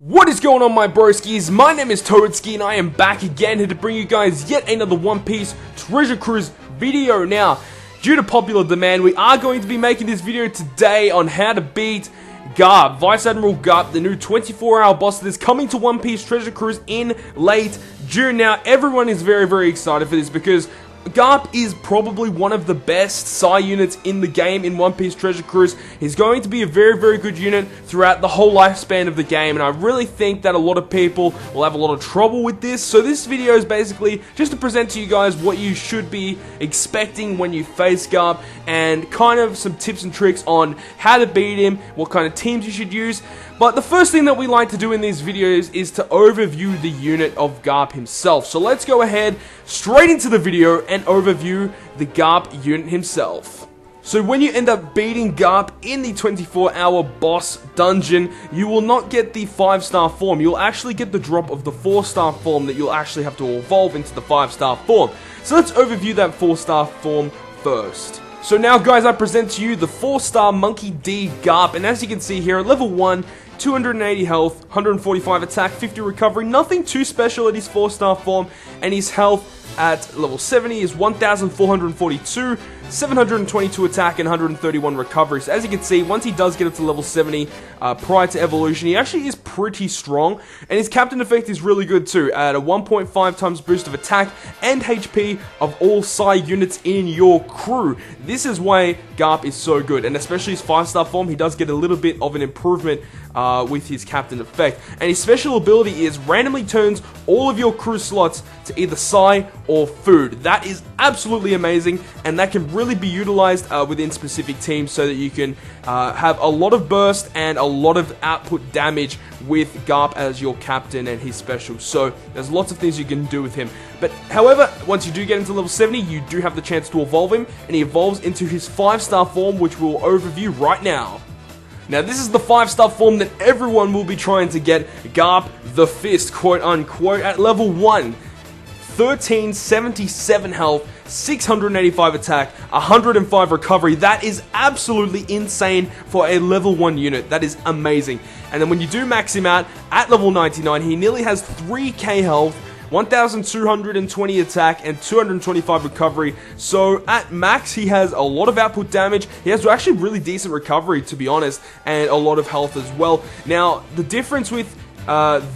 What is going on, my broskiis? My name is Toadski and I am back again here to bring you guys yet another One Piece Treasure Cruise video. Now, due to popular demand, we are going to be making this video today on how to beat Garp, Vice Admiral Garp, the new 24-hour boss that is coming to One Piece Treasure Cruise in late June. Now, everyone is very excited for this because Garp is probably one of the best Psy units in the game in One Piece Treasure Cruise. He's going to be a very good unit throughout the whole lifespan of the game, and I really think that a lot of people will have a lot of trouble with this. So this video is basically just to present to you guys what you should be expecting when you face Garp, and kind of some tips and tricks on how to beat him, what kind of teams you should use. But the first thing that we like to do in these videos is to overview the unit of Garp himself. So let's go ahead straight into the video and overview the Garp unit himself. So when you end up beating Garp in the 24-hour boss dungeon, you will not get the 5-star form. You'll actually get the drop of the 4-star form that you'll actually have to evolve into the 5-star form. So let's overview that 4-star form first. So now, guys, I present to you the 4-star Monkey D Garp, and as you can see here, at level 1, 280 health, 145 attack, 50 recovery, nothing too special at his 4-star form, and his health at level 70 is 1,442, 722 attack, and 131 recovery. So as you can see, once he does get up to level 70, prior to evolution, he actually is pretty strong, and his captain effect is really good too, at a 1.5 times boost of attack and HP of all Psy units in your crew. This is why Garp is so good, and especially his 5-star form, he does get a little bit of an improvement with his captain effect. And his special ability is randomly turns all of your crew slots to either Psy or food. That is absolutely amazing, and that can really be utilized within specific teams so that you can have a lot of burst and a lot of output damage with Garp as your captain and his special. So there's lots of things you can do with him. But however, once you do get into level 70, you do have the chance to evolve him, and he evolves into his 5-star form, which we'll overview right now. Now, this is the 5-star form that everyone will be trying to get. Garp the Fist, quote unquote, at level 1. 1377 health, 685 attack, 105 recovery. That is absolutely insane for a level 1 unit. That is amazing. And then when you do max him out at level 99, he nearly has 3k health, 1,220 attack, and 225 recovery. So at max, he has a lot of output damage. He has actually really decent recovery, to be honest, and a lot of health as well. Now, the difference with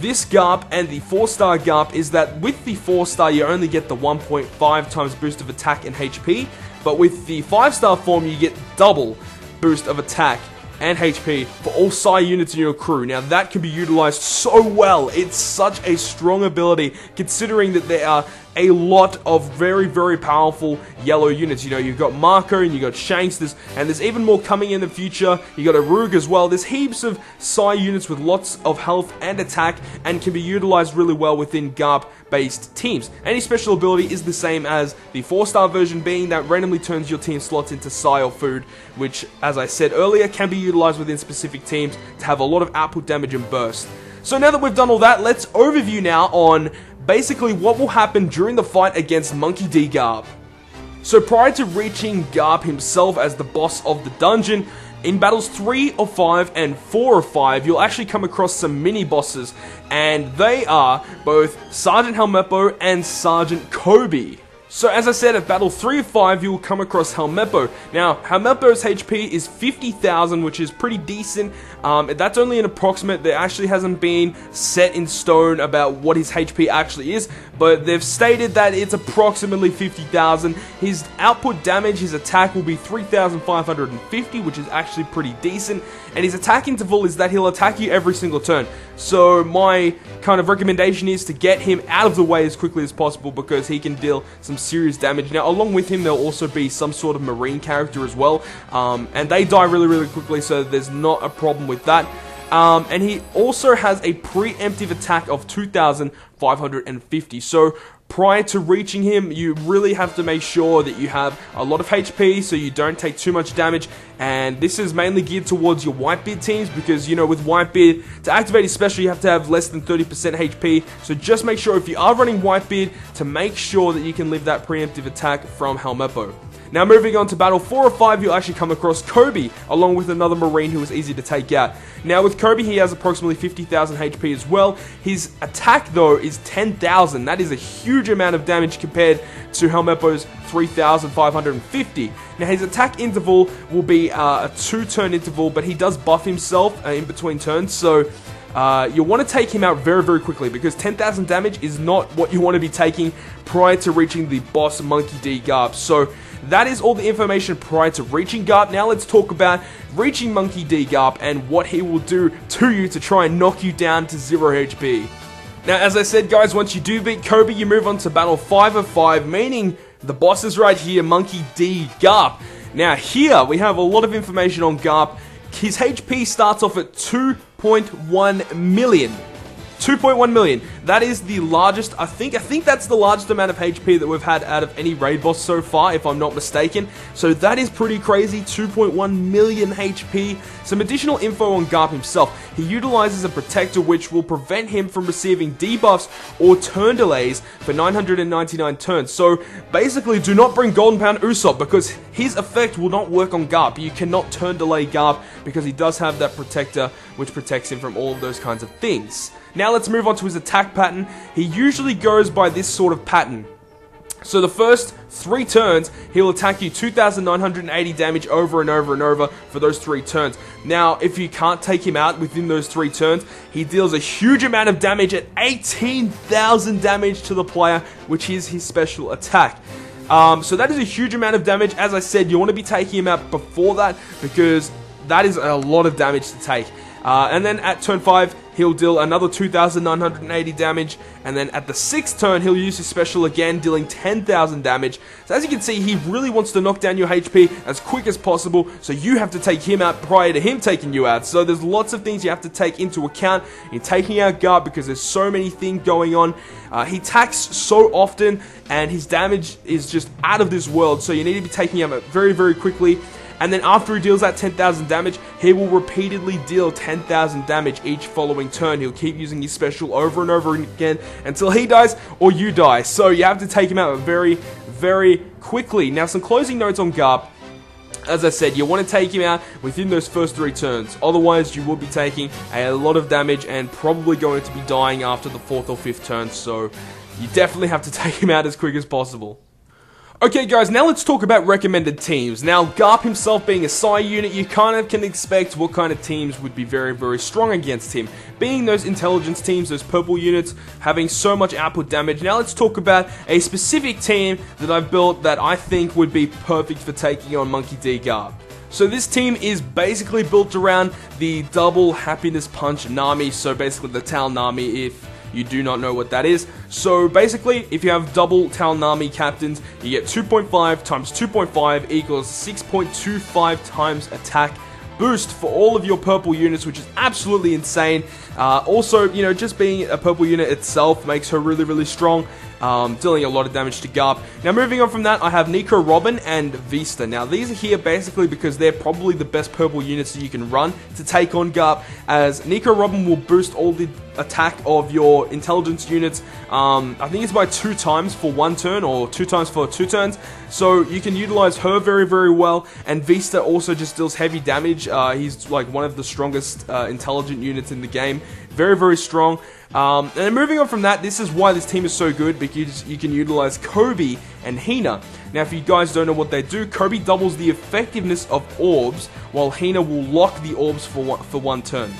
this Garp and the 4-star Garp is that with the 4-star, you only get the 1.5 times boost of attack and HP, but with the 5-star form, you get double boost of attack and HP for all Psy units in your crew. Now that can be utilized so well. It's such a strong ability, considering that there are a lot of very powerful yellow units. You know, you've got Marco and you've got Shanks, and there's even more coming in the future. You got a Roog as well. There's heaps of Psy units with lots of health and attack, and can be utilized really well within Garp-based teams. Any special ability is the same as the 4-star version, being that randomly turns your team slots into Psy or food, which, as I said earlier, can be utilized within specific teams to have a lot of output damage and burst. So now that we've done all that, let's overview now on basically what will happen during the fight against Monkey D Garp. So prior to reaching Garp himself as the boss of the dungeon, in battles 3 of 5 and 4 of 5, you'll actually come across some mini-bosses, and they are both Sergeant Helmeppo and Sergeant Kobe. So as I said, at battle 3 of 5, you will come across Helmeppo. Now, Helmeppo's HP is 50,000, which is pretty decent. That's only an approximate. There actually hasn't been set in stone about what his HP actually is, but they've stated that it's approximately 50,000. His output damage, his attack will be 3,550, which is actually pretty decent. And his attack interval is that he'll attack you every single turn. So my kind of recommendation is to get him out of the way as quickly as possible, because he can deal some serious damage. Now, along with him, there'll also be some sort of marine character as well, and they die really quickly, so there's not a problem with that. And he also has a preemptive attack of 2,550. So prior to reaching him, you really have to make sure that you have a lot of HP so you don't take too much damage. And this is mainly geared towards your Whitebeard teams, because, you know, with Whitebeard, to activate his special, you have to have less than 30% HP. So just make sure, if you are running Whitebeard, to make sure that you can live that preemptive attack from Helmeppo. Now moving on to battle 4 or 5, you'll actually come across Kobe, along with another Marine who is easy to take out. Now with Kobe, he has approximately 50,000 HP as well. His attack though is 10,000. That is a huge amount of damage compared to Helmeppo's 3,550. Now his attack interval will be a 2-turn interval, but he does buff himself in between turns, so you'll want to take him out very, very quickly, because 10,000 damage is not what you want to be taking prior to reaching the boss Monkey D. Garp. So that is all the information prior to reaching Garp. Now let's talk about reaching Monkey D. Garp and what he will do to you to try and knock you down to 0 HP. Now, as I said, guys, once you do beat Kobe, you move on to battle 5 of 5, meaning the boss is right here, Monkey D. Garp. Now, here we have a lot of information on Garp. His HP starts off at 2.1 million. 2.1 million. That is the largest, I think that's the largest amount of HP that we've had out of any raid boss so far, if I'm not mistaken. So that is pretty crazy, 2.1 million HP. Some additional info on Garp himself. He utilizes a protector which will prevent him from receiving debuffs or turn delays for 999 turns. So basically, do not bring Golden Pound Usopp, because his effect will not work on Garp. You cannot turn delay Garp because he does have that protector which protects him from all of those kinds of things. Now let's move on to his attack pattern. He usually goes by this sort of pattern. So the first 3 turns, he'll attack you 2,980 damage over and over and over for those 3 turns. Now, if you can't take him out within those 3 turns, he deals a huge amount of damage at 18,000 damage to the player, which is his special attack. So that is a huge amount of damage. As I said, you want to be taking him out before that, because that is a lot of damage to take. And then at turn 5, he'll deal another 2,980 damage, and then at the 6th turn, he'll use his special again, dealing 10,000 damage. So as you can see, he really wants to knock down your HP as quick as possible, so you have to take him out prior to him taking you out. So there's lots of things you have to take into account in taking out Garp, because there's so many things going on. He attacks so often, and his damage is just out of this world, so you need to be taking him out very, very quickly. And then after he deals that 10,000 damage, he will repeatedly deal 10,000 damage each following turn. He'll keep using his special over and over again until he dies or you die. So you have to take him out very, very quickly. Now, some closing notes on Garp. As I said, you want to take him out within those first 3 turns. Otherwise, you will be taking a lot of damage and probably going to be dying after the 4th or 5th turn. So you definitely have to take him out as quick as possible. Okay guys, now let's talk about recommended teams. Now, Garp himself being a Psy unit, you kind of can expect what kind of teams would be very, very strong against him. Being those intelligence teams, those purple units, having so much output damage. Now let's talk about a specific team that I've built that I think would be perfect for taking on Monkey D. Garp. So this team is basically built around the double happiness punch Nami, so basically the Tal Nami if you do not know what that is. So basically, if you have double Tal Nami captains, you get 2.5 times 2.5 equals 6.25 times attack boost for all of your purple units, which is absolutely insane. Also, you know, just being a purple unit itself makes her really, really strong, dealing a lot of damage to Garp. Now, moving on from that, I have Nico Robin and Vista. Now, these are here basically because they're probably the best purple units that you can run to take on Garp, as Nico Robin will boost all the attack of your intelligence units. I think it's by 2 times for 1 turn, or 2 times for 2 turns. So you can utilize her very, very well. And Vista also just deals heavy damage. He's like one of the strongest intelligent units in the game. Very, very strong. And then moving on from that, this is why this team is so good, because you can utilize Kobe and Hina. Now, if you guys don't know what they do, Kobe doubles the effectiveness of orbs, while Hina will lock the orbs for 1 turn.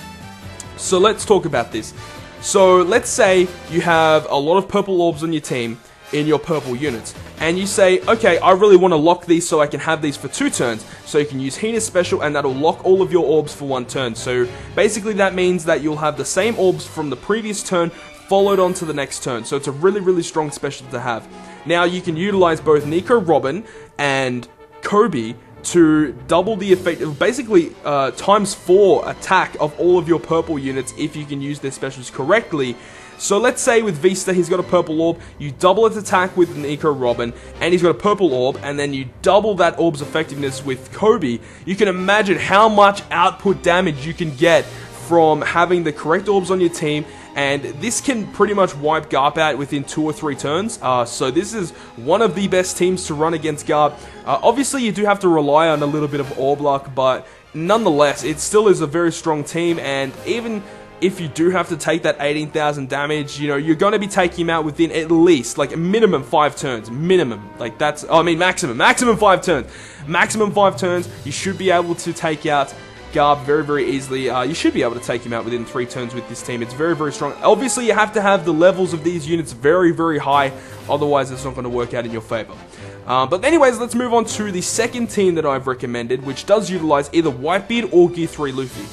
So let's talk about this. So let's say you have a lot of purple orbs on your team in your purple units, and you say, okay, I really want to lock these so I can have these for 2 turns. So you can use Hina's special, and that'll lock all of your orbs for 1 turn. So basically that means that you'll have the same orbs from the previous turn followed on to the next turn. So it's a really, really strong special to have. Now you can utilize both Nico Robin and Kobe to double the effect of basically times 4 attack of all of your purple units if you can use their specials correctly. So let's say with Vista, he's got a purple orb, you double its attack with Nico Robin, and he's got a purple orb, and then you double that orb's effectiveness with Kobe. You can imagine how much output damage you can get from having the correct orbs on your team, and this can pretty much wipe Garp out within 2 or 3 turns. So this is one of the best teams to run against Garp. Obviously, you do have to rely on a little bit of orb luck, but nonetheless, it still is a very strong team, and even if you do have to take that 18,000 damage, you know, you're going to be taking him out within at least, like, a minimum 5 turns. Minimum. Like, that's, I mean, maximum. Maximum 5 turns. Maximum 5 turns. You should be able to take out Garp very, very easily. You should be able to take him out within 3 turns with this team. It's very, very strong. Obviously, you have to have the levels of these units very, very high. Otherwise, it's not going to work out in your favor. But anyways, let's move on to the second team that I've recommended, which does utilize either Whitebeard or Gear 3 Luffy.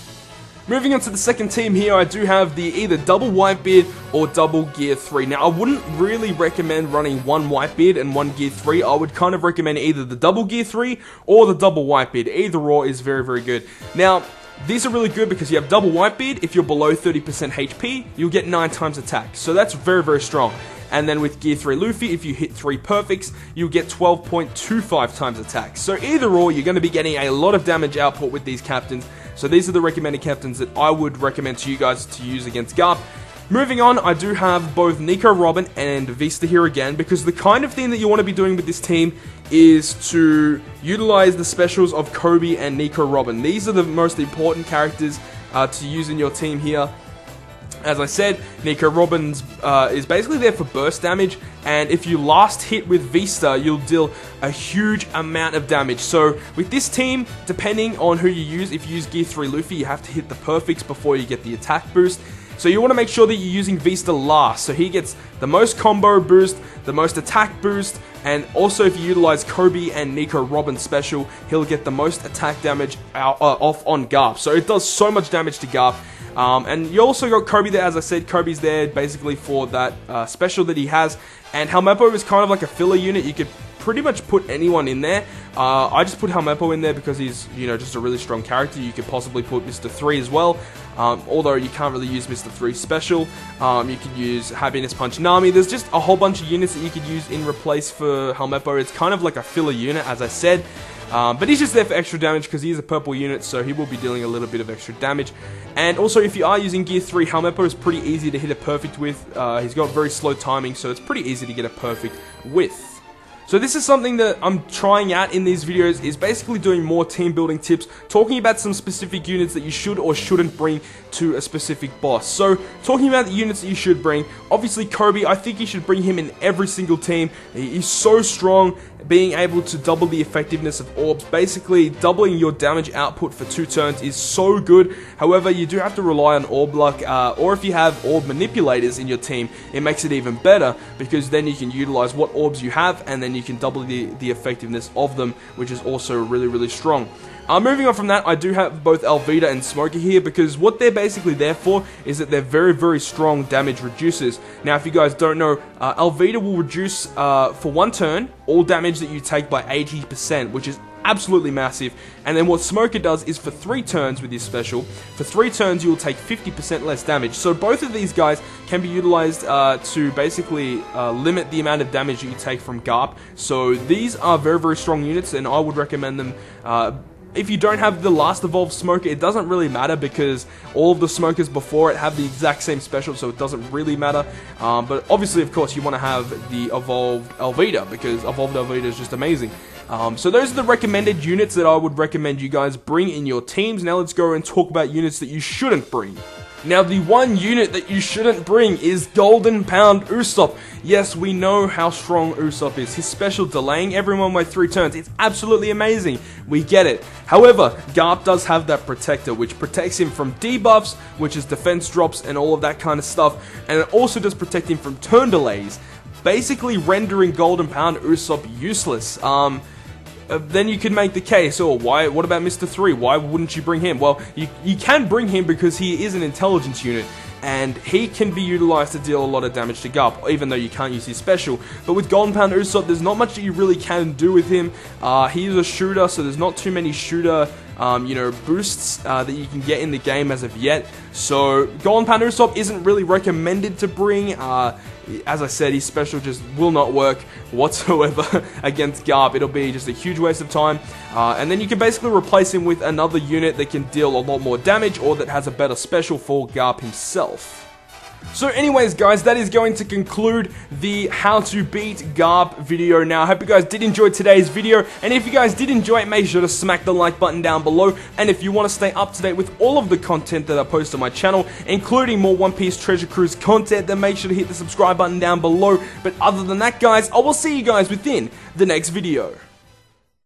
Moving on to the second team here, I do have the either double Whitebeard or double Gear 3. Now, I wouldn't really recommend running one Whitebeard and one Gear 3. I would kind of recommend either the double Gear 3 or the double Whitebeard. Either or is very, very good. Now, these are really good because you have double Whitebeard. If you're below 30% HP, you'll get 9 times attack. So that's very, very strong. And then with Gear 3 Luffy, if you hit 3 perfects, you'll get 12.25 times attack. So either or, you're going to be getting a lot of damage output with these captains. So these are the recommended captains that I would recommend to you guys to use against Garp. Moving on, I do have both Nico Robin and Vista here again, because the kind of thing that you want to be doing with this team is to utilize the specials of Kobe and Nico Robin. These are the most important characters to use in your team here. As I said, Nico Robin's is basically there for burst damage, and if you last hit with Vista, you'll deal a huge amount of damage. So with this team, depending on who you use, if you use Gear 3 Luffy, you have to hit the perfects before you get the attack boost. So you want to make sure that you're using Vista last, so he gets the most combo boost, the most attack boost, and also if you utilize Kobe and Nico Robin special, he'll get the most attack damage off on Garp. So it does so much damage to Garp. And you also got Kobe there, as I said. Kobe's there basically for that special that he has. And Helmeppo is kind of like a filler unit. You could pretty much put anyone in there. I just put Helmeppo in there because he's, you know, just a really strong character. You could possibly put Mr. 3 as well. Although you can't really use Mr. 3 special. You could use Happiness Punch Nami. There's just a whole bunch of units that you could use in replace for Helmeppo. It's kind of like a filler unit, as I said. But he's just there for extra damage because he's a purple unit, so he will be dealing a little bit of extra damage. And also, if you are using Gear 3, Helmeppo is pretty easy to hit a perfect with. He's got very slow timing, so it's pretty easy to get a perfect with. So this is something that I'm trying out in these videos, is basically doing more team building tips, talking about some specific units that you should or shouldn't bring to a specific boss. So talking about the units that you should bring, obviously Kobe, I think you should bring him in every single team. He's so strong, being able to double the effectiveness of orbs, basically doubling your damage output for 2 turns is so good. However, you do have to rely on orb luck, or if you have orb manipulators in your team, it makes it even better, because then you can utilize what orbs you have, and then you can double the effectiveness of them, which is also really, really strong. Moving on from that, I do have both Alvida and Smoker here, because what they're basically there for is that they're very, very strong damage reducers. Now, if you guys don't know, Alvida will reduce, for 1 turn, all damage that you take by 80%, which is absolutely massive. And then what Smoker does is for 3 turns with his special, for 3 turns you will take 50% less damage. So both of these guys can be utilized to basically limit the amount of damage that you take from Garp. So these are very, very strong units, and I would recommend them. If you don't have the last evolved Smoker, it doesn't really matter, because all of the Smokers before it have the exact same special, so it doesn't really matter. But obviously, of course, you want to have the evolved Alvida, because evolved Alvida is just amazing. So those are the recommended units that I would recommend you guys bring in your teams. Now let's go and talk about units that you shouldn't bring. Now, the one unit that you shouldn't bring is Golden Pound Usopp. Yes, we know how strong Usopp is. His special delaying everyone by 3 turns, it's absolutely amazing. We get it. However, Garp does have that protector, which protects him from debuffs, which is defense drops and all of that kind of stuff. And it also does protect him from turn delays, basically rendering Golden Pound Usopp useless. Then you could make the case, what about Mr. 3? Why wouldn't you bring him? Well, you can bring him because he is an intelligence unit, and he can be utilized to deal a lot of damage to Garp, even though you can't use his special. But with Golden Pound Usopp, there's not much that you really can do with him. He is a shooter, so there's not too many shooter boosts that you can get in the game as of yet. So Golden Panda Usopp isn't really recommended to bring. As I said, his special just will not work whatsoever against Garp. It'll be just a huge waste of time. And then you can basically replace him with another unit that can deal a lot more damage or that has a better special for Garp himself. So anyways guys, that is going to conclude the how to beat Garp video. Now I hope you guys did enjoy today's video, and if you guys did enjoy it, make sure to smack the like button down below. And if you want to stay up to date with all of the content that I post on my channel, including more One Piece Treasure Cruise content, then make sure to hit the subscribe button down below. But other than that guys, I will see you guys within the next video.